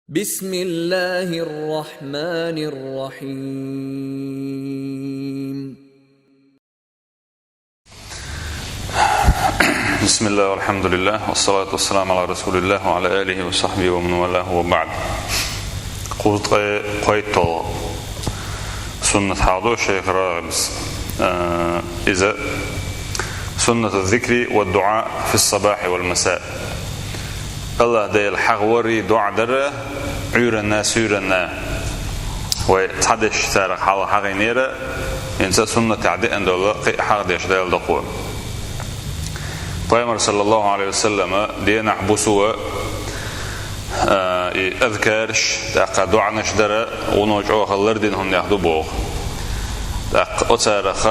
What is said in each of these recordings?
بسم الله الرحمن الرحيم. بسم الله والحمد لله والصلاة والسلام على رسول الله وعلى آله وصحبه ومن والاه وبعد. قلت قيت سنة حاضر شيخ راغبس إذا سنة الذكر والدعاء في الصباح والمساء. الله ديل حغوري دعاء در عيرنا سيرنا وتحدش تارك حال حغينيرة إنسا سنة تعدي أن دولا حغدش ديل دقوة. پیغمبر صلی الله علیه وسلم دينا حبسوا اذكارش داق دعنش در ونوجو خلر دين هم ياخدو بوغ داق اتارخ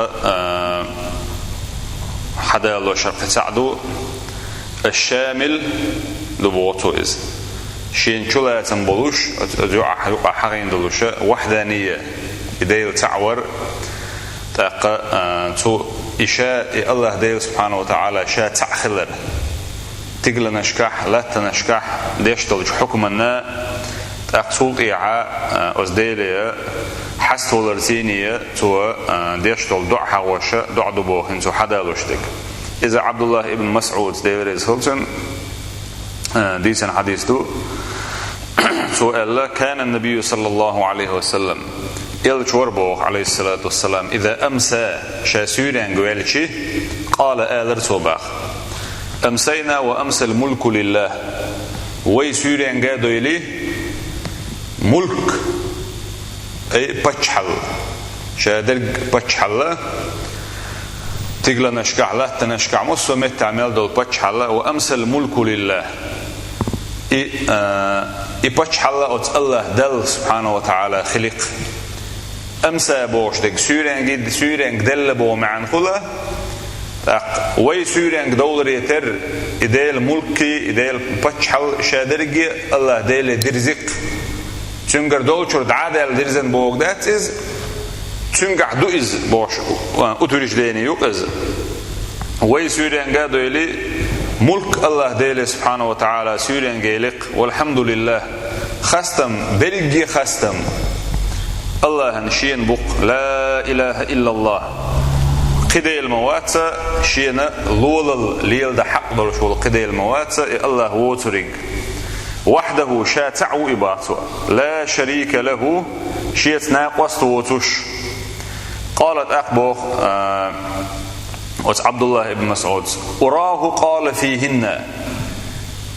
حدا لو شرق سعدو الشامل لبوغتو إز شين شلاتن بلوش دعا حقين دلوش وحدانية إدايل تعور داق تو إشاء الله ديل سبحانه وتعالى شاء تعخلر تقل نشكح لا تنشكح ديشتلج حكمنا تقصول إيعاء أزديلية حستو لرزينية تو ديشتل دع حوشة دع دبوهن تو حدا لشتك. إذا عبد الله ابن مسعود ديريز هلتن ديسن حديث دو سؤال كان النبي صلى الله عليه وسلم يلجوربوغ عليه الصلاة والسلام إذا أمسى شاسورين قوالشي قال آلر صباح أمسينا وأمسى الملك لله ويسورين قادوا إلي ملك أي بچحل شادر بچحل تقل نشكع له تنشكع مصر متعمل دول بچحل وأمسى الملك لله إي بچحل أت الله دل سبحانه وتعالى خلق أمسى بوشتك سورين دل بو معن خلا وي سورين دولار يتر إدال ملكي إدال بچحل شادرجي الله دل درزق تنقر دولشور دعادل درزن بوغ دات إز تنقع دو إز بوش أتوريش ديني يوق إز وي سورين قادو إلي ملك الله دل سبحانه وتعالى سورين قيلق والحمد لله خستم بلجي خستم الله نشين بق لا إله إلا الله قدي الموات شين لول ليل ده حق درشول قدي الموات الله ووترق وحده شاتع وإباته لا شريك له شيت ناقص ووتش. قالت أخبوخ عبد الله بن مسعود أراه قال فيهن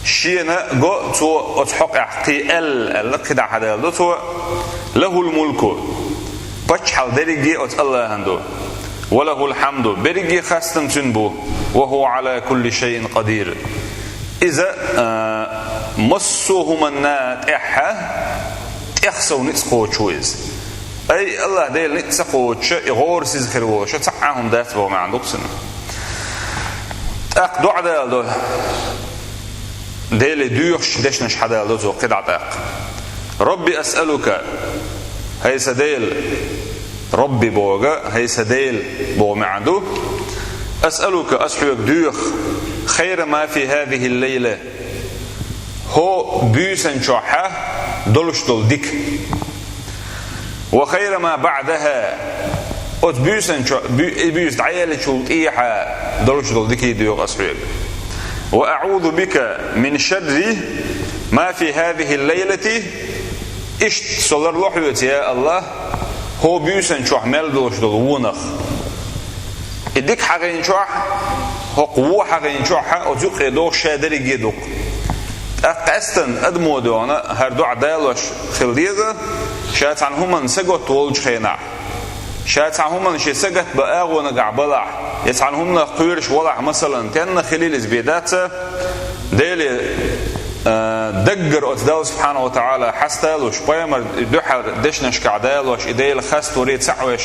شينا جو تو اتحق احقي القدع هذا تو له الملك بچحل درجي ات الله هندو وله الحمد برجي خاستم تنبو وهو على كل شيء قدير. إذا مصهم النات إحا إخسو نتسقو شويز أي الله ديل نتسقو غور سيزخرو شو تعاهم داتبو ما عندك سنة أق دعا ديل ديلي ديوش دشنش حدا لوزو قدع داق ربي أسألك هاي سديل ربي بوغا هاي سديل بو معدو أسألك أسحوك ديوخ خير ما في هذه الليلة هو بيسن شوحة دلش دل ديك وخير ما بعدها أت بيس دعيالي شلط إيحا دلش دل ديكي ديوخ أسحوك وأعوذ بك من شر ما في هذه الليلة إشت صلر لحوت يا الله هو بيسن شوح ملدوش دلونخ إديك حقين شوح هو قوة حقين شوح أتوق يدوك شادر يدوك أقستن أدمو دونا هردو عدالوش خلديزة شات عنهما سقط ولج خينع شات عنهما شي سقط بآغونا قعبلع يتعنهما قيرش ولع مثلا تأنا خليل زبيدات ديلي دقر أتدال سبحانه وتعالى حستالوش بيامر دوحر دشنش كعدالوش إديل خست وريد سعوش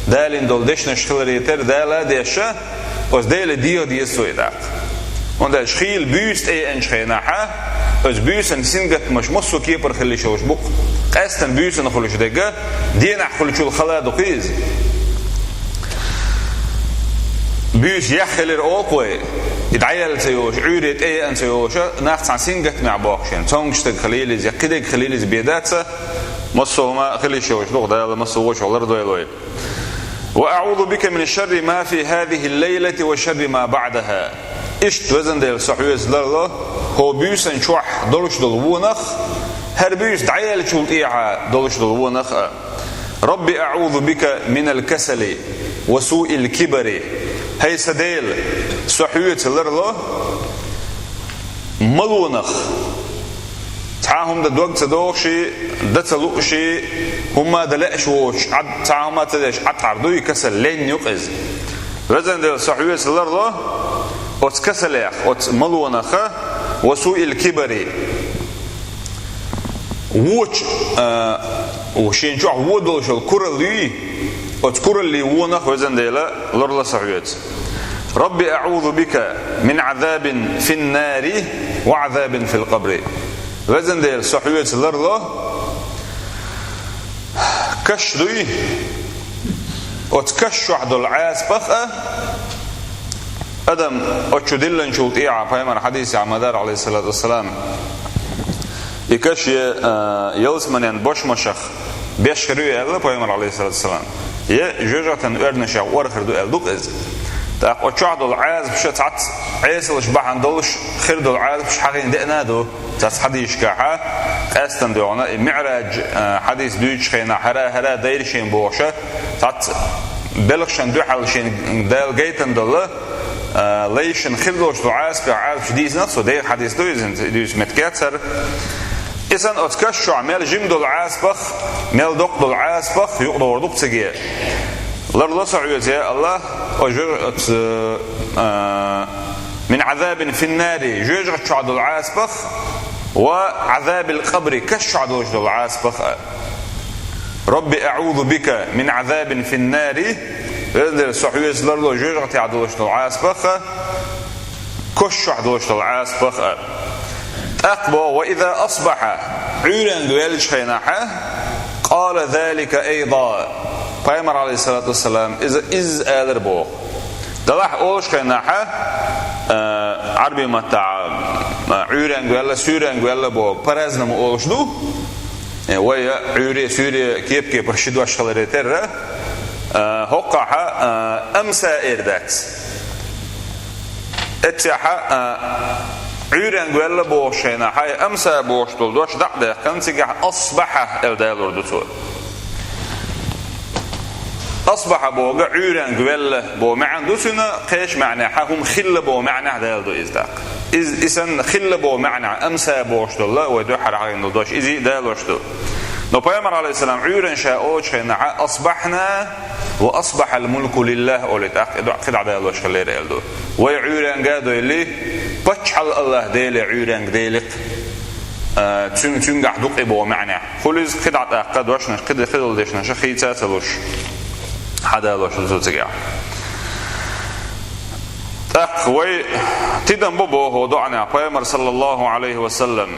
دالين دول دشنش خلريتر دالا ديشا وز ديل ديو ديسو إداق وندال شخيل بيست أي أنش خيناحا از بيسن سنجت مش مصو كيبر خلي شوش بق قاستن بيسن خلوش دقا دينا خلوش الخلا دقيز بيش يخلر أوقوي يدعيل تيوش عوريت أي أن تيوش ناخت عن سنجت مع باقشين تونجشتك خليليز يكدك خليليز بيداتسا مصوهما خليش يوش لغ دايلا مصوهوش والله دويلوي وأعوذ بك من شر ما في هذه الليلة وشر ما بعدها إشت وزن ديل صحويز لله هو بيوسن شوح دولش دلوونخ هر بيوس دعيل شولت إيعا دولش دلوونخ ربي أعوذ بك من الكسل وسوء الكبر هاي سديل صحويز لله ملونخ تعاهم دا دوغ تدوغشي دا تلوغشي هما دا لأشوش تعاهم تدوش عطعردوي كسل لين يقز وزن ديل صحويز لله أوت كسليخ أوت ملونخ وسوء الكبر ووش وشين شوح ودلش الكرلي أوت كرلي ونخ وزن ديلا لرلا صحويز ربي أعوذ بك من عذاب في النار وعذاب في القبر وزن ديل صحويز لرلا كشدوي أوت كشوح دل عاس بخأ أدم أتشدلن شوط إيعا فهمنا حديث عمدار عليه الصلاة والسلام يكش يلسمن بوش مشخ بيشخريو ألا فهمنا عليه الصلاة والسلام يجوجة أرنشا ورخردو ألدوك إز تاق أتشعدو العاز بشا تعت عيسلش بحان دولش خردو العاز بش حقين دقنادو تاس حديث كاحا قاستن دوعنا معراج حديث دويش خينا هرا دايرشين بوشا تعت بلغشان دوحالشين دايل جيتن دوله ليشن خردوش دعاس بعاف ديز نفسه ده حديث دويز متكاتر إذن أتكشو عمال جمدو العاسبخ مال دقدو العاسبخ يقدو وردوك تجيه لرلا سعيد يا الله أجر من عذاب في النار جوجر شعد العاسبخ وعذاب القبر كشعد وجد العاسبخ ربي أعوذ بك من عذاب في النار إذن سعيد لرلا جوجر تعد وجد العاسبخ كشعد وجد العاسبخ أقبى وإذا أصبح عيرا دوالج خيناحه قال ذلك أيضا Peygamber aleyhissalatu vesselam iz äler bo. Dalah oluş khaynaha arbi mata uyren güelle süren güelle bo. Paraznam oluşdu. Ve ya uyre süre kep başıdı aşkaları terre. Hoqaha amsa erdat. Etsaha uyren güelle bo khaynaha amsa bo oldu. Daqda kan sigah asbaha evdalurdu to. أصبح بوجع عيران قبله بو معن دوسنا قيش معنى هم خل بو معنى هذا دو إزداق إذن خل بو معنى أمسى بوشت الله ودحر عين الدوش إزي دالوشتو نو بيامر عليه السلام عيران شاءوش خينا أصبحنا وأصبح الملك لله أولت أقد عدالوش خلير يلدو وعيران قادو اللي بتشحل الله ديلي عيران ديلق تنقح دق بو معنى خلص خدعت أقد وشنا خدل ديشنا شخيتات لوش هذا لو شو تجاه أخوي تدم بابو هو دعنا بيامر صلى الله عليه وسلم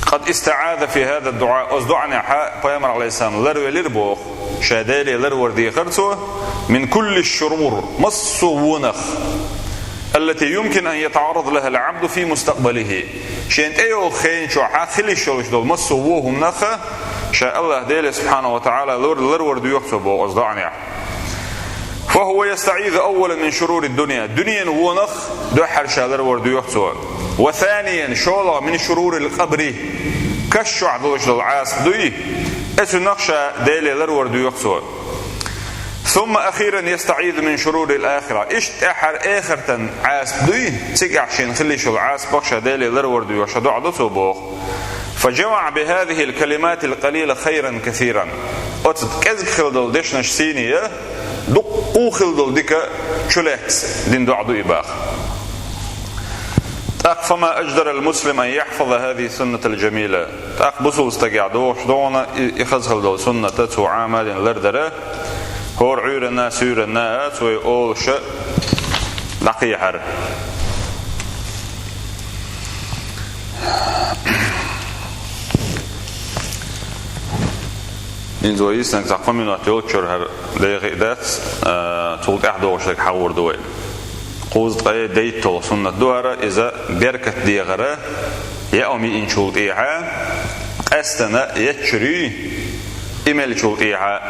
قد استعاذ في هذا الدعاء أصدعنا بيامر عليه السلام لرو لربو شادالي لرو دي خرسو من كل الشرور مص ونخ التي يمكن أن يتعرض لها العبد في مستقبله شينت أيو خين شو حاخلي شلوش دول مص وهم نخ شاء الله ديلي سبحانه وتعالى لرو دي يكتبو أصدعنا فهو يستعيذ أولا من شرور الدنيا دنيا ونخ دحر شالر وردو يحسوا وثانيا شولا من شرور القبر كشع دوش العاس دوي اسو نقشة ديلي لر وردو يحسوا ثم أخيرا يستعيذ من شرور الآخرة إشت أحر آخرة عاس دوي تقع شين خليش العاس بقشة ديلي لر وردو يحسوا عدسو بوخ فجمع بهذه الكلمات القليلة خيرا كثيرا وتتكذك خلدل ديشنش سينية دقو خلدل ديكا شلات دين دعدو إباخ فما أجدر المسلم أن يحفظ هذه السنة الجميلة بصل استقعدوش دونا يخذ خلدل سنة تتو عامل لردره هور عيرنا سيرنا ويقول شيء لقيحر إن زوجي سنك تقوم من أتيوتشر هر لغيدات تقول أحد وشك حور دوين قوز ديتو سنة دوارة إذا بركة ديغرة يأمي إن شوط إيحا أستنا يتشري إمال شوط إيحا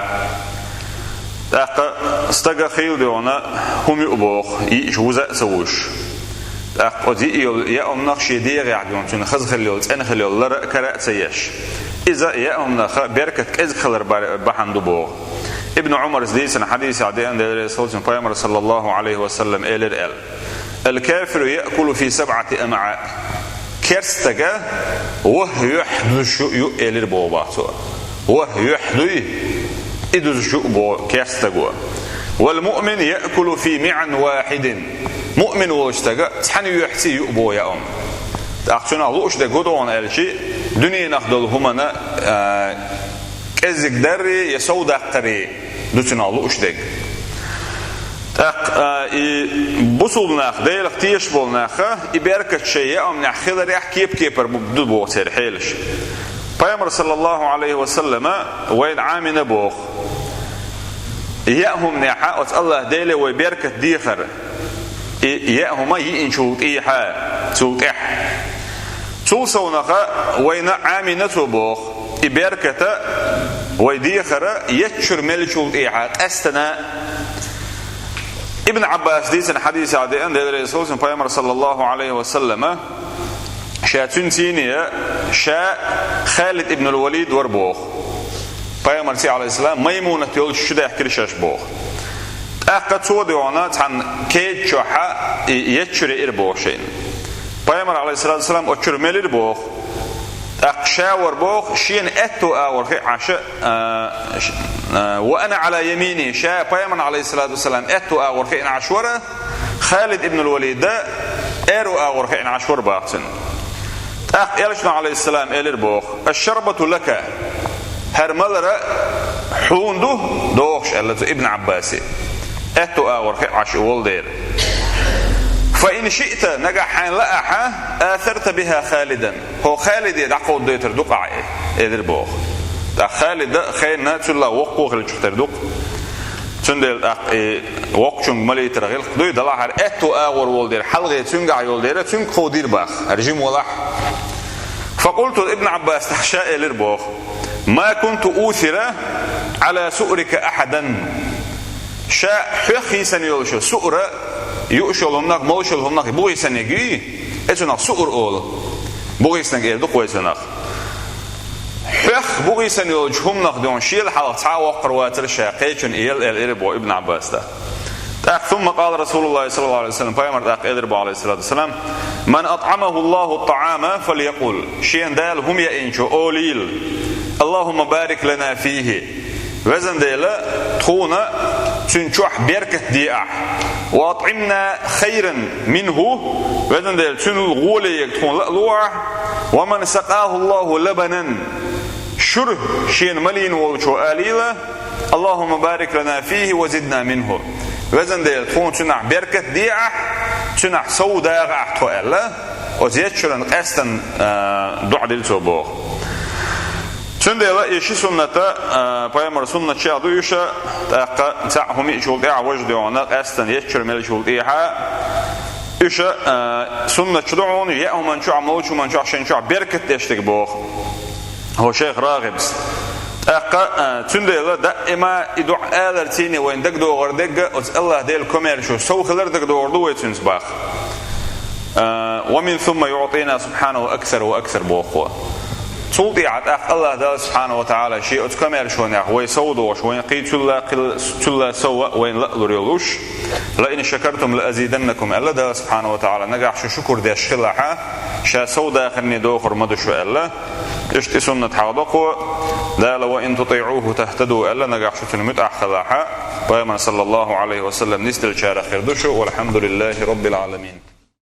استغا خيل ديونا هم يؤبوخ يجوزا سوش أدي يأم نخشي ديغي عديون تون خز خليول تأن خليول لرأ كرأ سيش إذا يأم نخ بركة إذ خلر بحن دبوغ ابن عمر زديسن حديث عديان دي رسول صلى الله عليه وسلم إلر الكافر يأكل في 7 أمعاء كرستغا وهو يحدث إلر بوباتو وهو يحدث إدوز شؤبو كرستغا والمؤمن يأكل في معن واحد مؤمن واشتغا تحن يحسي يؤبو يا أم أخشنا الله أشتغا قدوان ألشي دنيا نخدل همنا كزك دري يسود أقري دوتنا الله أشتغا بوصلناخ ديل اختيش بولناخ إباركة شيء أم نحخذ ريح كيبر بدو بوغتير حيلش پیغمبر صلى الله عليه وسلم وين عامنا بوغ يأهم نحا وت الله ديله وبركة ديخر يأهم ينشوط إيحا توقح توصونخا وين عامنة بوغ إبركة ويديخر يتشر ملشوط إيحا أستنا ابن عباس ديسن حديث عديان دي رسول پیغمبر صلى الله عليه وسلم شاتنتينيا شاء خالد ابن الوليد وربوغ پیغمبر عليه السلام ميمونة يقول شده يحكي لشاش بوغ أقد سوديونا تحن كيد شوحا يتشري إربوغ شين پیغمبر عليه السلام أتشر ميل إربوغ أقشا وربوغ شين أتو آور عشاء وأنا على يميني شاء پیغمبر عليه السلام أتو آور إن عشورة خالد ابن الوليد إيرو آور إن عشور باقتن يلشنا عليه السلام إلربوغ الشربة لك هرملر حونده دوغش التي ابن عباسي أتو آور عش والدير فإن شئت نجح لأحا آثرت بها خالدا هو خالد يدعقو ديتر دقع إلربوغ خالد خيرنا تلا وقوغ لجختر دق تندل وقشون مليتر غير دوي دلاحر أتو آور والدير حلقة تنقع يولدير تنق خودير باخ رجيم ولاح فقلت ابن عباس تحشاء لربوخ ما كنت أوثر على سؤرك أحدا شاء حخي سنيولشو سؤر يؤشل هناك موشل هناك بوغي سنيجي اتناك سؤر أول بوغي سنيجي دقوة سناك حخ بوغي سنيولج همناك دون شيل حلق تعاوق قرواتر شاقيتشن إيال الإربو ابن عباس ده ثم قال رسول الله صلى الله عليه وسلم فيمر إدرب عليه الصلاة والسلام من أطعمه الله الطعام فليقول شين دال هم يأنشو أوليل اللهم بارك لنا فيه وزن ديلا تخونا تنشوح بركة دياح وأطعمنا خيرا منه وزن ديلا تنغولي تخون لألوع ومن سقاه الله لبنا شره شين ملين والشو آليلا اللهم بارك لنا فيه وزدنا منه وزن ديل تكون تنع بركة ديعة تنع سوداء عحتو ألا وزيتشرن قستن دع ديل توبوغ تن ديلا يشي سنة بايمر سنة شادو يشا تعهم يشول ديعة وجدونا قستن يتشر ميل شول ديعة يشا سنة شدعون يأهم من شو عملوشو من شو عشان شو بركة ديشتك بوغ هو شيخ راغبس تندل دائما يدعو آلرتيني وين دق دوغر دق الله ديل كوميرشو سوخلر دق دوغر دو يتنسباخ ومن ثم يعطينا سبحانه أكثر وأكثر بوخوة سلطي عد الله دال سبحانه وتعالى شيء كوميرشو ناخ وين سودوش وين قيت الله سوا وين لا لريلوش لئن شكرتم لأزيدنكم الله دال سبحانه وتعالى نجح شو شكر دي الشلحة شا سودا خرني دوخر مدشو الله اشتي سنة حاضقوا لا لو إن تطيعوه تهتدوا ألا نجح شو تنمت أخذها ويمن صلى الله عليه وسلم نسل شارخ خردشو والحمد لله رب العالمين.